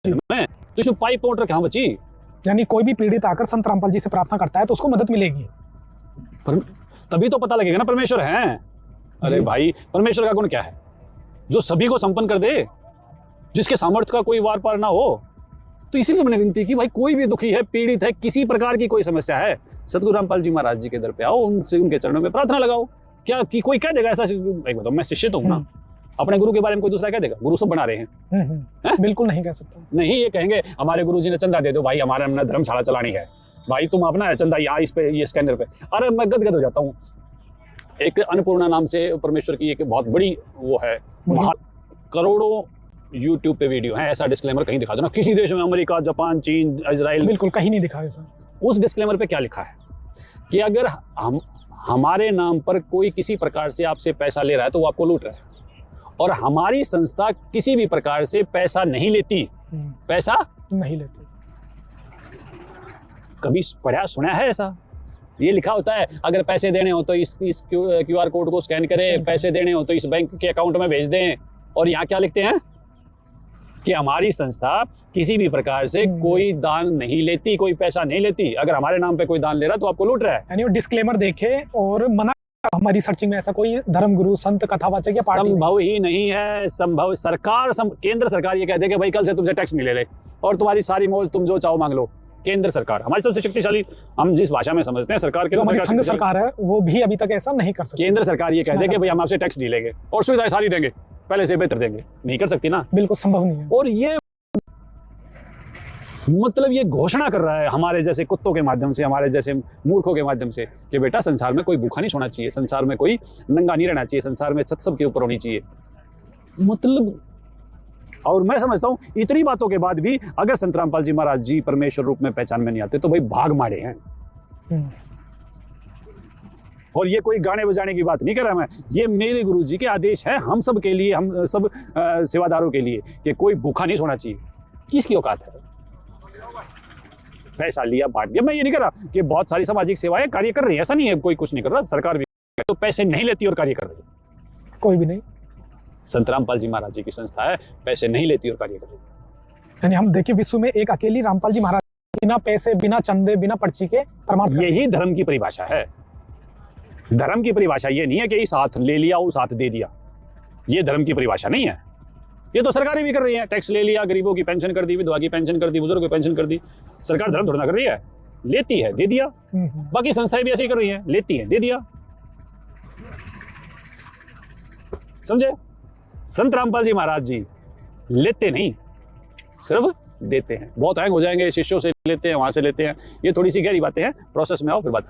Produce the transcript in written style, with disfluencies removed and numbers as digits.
में, तो इसमें पाइप मोटर कहाँ बची? यानी कोई भी पीड़ित आकर संत रामपाल जी से प्रार्थना करता है तो उसको मदद मिलेगी। पर तभी तो पता लगेगा ना परमेश्वर है। अरे भाई, परमेश्वर का गुण क्या है? जो सभी को संपन्न कर दे, जिसके सामर्थ्य का कोई वार पार ना हो। तो इसीलिए मैंने विनती की, भाई कोई भी दुखी है, पीड़ित है, किसी प्रकार की कोई समस्या है, सतगुरु रामपाल जी महाराज जी के दर पे आओ, उनसे उनके चरणों में प्रार्थना लगाओ। क्या कि कोई कह देगा ऐसा? एक बताओ, मैं शिष्य तो हूं ना, अपने गुरु के बारे में कोई दूसरा कह देगा? गुरु सब बना रहे हैं। बिल्कुल नहीं कह सकता। नहीं, ये कहेंगे हमारे गुरु जी ने चंदा दे दो भाई, हमारा हमने धर्मशाला चलानी है, भाई तुम अपना है चंदा यहाँ इस पे, ये स्कैनर पे। अरे मैं गदगद हो जाता हूँ। एक अन्नपूर्णा नाम से परमेश्वर की एक बहुत बड़ी वो है, करोड़ों यूट्यूब पे वीडियो है। ऐसा डिस्क्लेमर कहीं दिखा दो ना, किसी देश में, अमेरिका, जापान, चीन, इजराइल, बिल्कुल कहीं नहीं दिखा है सर। उस डिस्क्लेमर पे क्या लिखा है कि अगर हमारे नाम पर कोई किसी प्रकार से आपसे पैसा ले रहा है तो वो आपको लूट रहा है, और हमारी संस्था किसी भी प्रकार से पैसा नहीं लेती। पैसा नहीं लेती। कभी पढ़ा सुना है ऐसा? ये लिखा होता है अगर पैसे देने हो तो इस QR कोड को स्कैन करें, पैसे देने हो तो इस बैंक के अकाउंट में भेज दें। और यहाँ क्या लिखते हैं कि हमारी संस्था किसी भी प्रकार से कोई दान नहीं लेती, कोई पैसा नहीं लेती। अगर हमारे नाम पे कोई दान ले रहा है तो आपको लूट रहा है। यानी वो डिस्क्लेमर देखे और मना। हमारी सर्चिंग में ऐसा कोई धर्मगुरु, संत, कथावाचक या पार्टी संभव ही नहीं है। संभव सरकार केंद्र सरकार ये कहते हैं कि भाई कल से तुमसे टैक्स नहीं ले रहे और तुम्हारी सारी मौज तुम जो चाहो मांग लो। केंद्र सरकार हमारी सबसे शक्तिशाली, हम जिस भाषा में समझते हैं सरकार, जो हमारी संघ सरकार है वो भी अभी तक ऐसा नहीं कर सकती। केंद्र सरकार ये कहते हैं कि भाई हम आपसे टैक्स नहीं लेंगे और सुविधाएं सारी देंगे, पहले से बेहतर देंगे। नहीं कर सकती ना, बिल्कुल संभव नहीं है। और ये मतलब ये घोषणा कर रहा है हमारे जैसे कुत्तों के माध्यम से, हमारे जैसे मूर्खों के माध्यम से कि बेटा संसार में कोई भूखा नहीं सोना चाहिए, संसार में कोई नंगा नहीं रहना चाहिए, संसार में छत सबके ऊपर होनी चाहिए। मतलब, और मैं समझता हूँ इतनी बातों के बाद भी अगर संत रामपाल जी महाराज जी परमेश्वर रूप में पहचान में नहीं आते तो भाई भाग मारे हैं। और ये कोई गाने बजाने की बात नहीं कर रहा मैं, ये मेरे गुरु जी के आदेश है हम सब के लिए, हम सब सेवादारों के लिए, कि कोई भूखा नहीं सोना चाहिए। किसकी औकात है? पैसा लिया बांट दिया। मैं ये नहीं कर रहा कि बहुत सारी सामाजिक सेवाएं कार्य कर रही है, ऐसा नहीं है, कोई कुछ नहीं कर रहा, सरकार भी तो पैसे नहीं लेती और कार्य कर रही है। कोई भी नहीं। संत रामपाल जी महाराज जी की संस्था है, पैसे नहीं लेती और कार्य कर रही है। यानी हम देखिए विश्व में एक अकेली रामपाल जी महाराज बिना पैसे, बिना चंदे, बिना पर्ची के परमार्थ। यही धर्म की परिभाषा है। धर्म की परिभाषा ये नहीं है कि इस हाथ ले लिया उस हाथ दे दिया, ये धर्म की परिभाषा नहीं है। ये तो सरकारें भी कर रही है, टैक्स ले लिया, गरीबों की पेंशन कर दी, विधवा की पेंशन कर दी, बुजुर्ग की पेंशन कर दी। सरकार धर्म थोड़ा कर रही है, लेती है दे दिया। बाकी संस्थाएं भी ऐसे ही कर रही हैं, लेती हैं दे दिया। समझे? संत रामपाल जी महाराज जी लेते नहीं, सिर्फ देते हैं। बहुत हैंग हो जाएंगे, शिष्यों से लेते हैं, वहां से लेते हैं, ये थोड़ी सी गहरी बातें हैं, प्रोसेस में आओ फिर बात करें।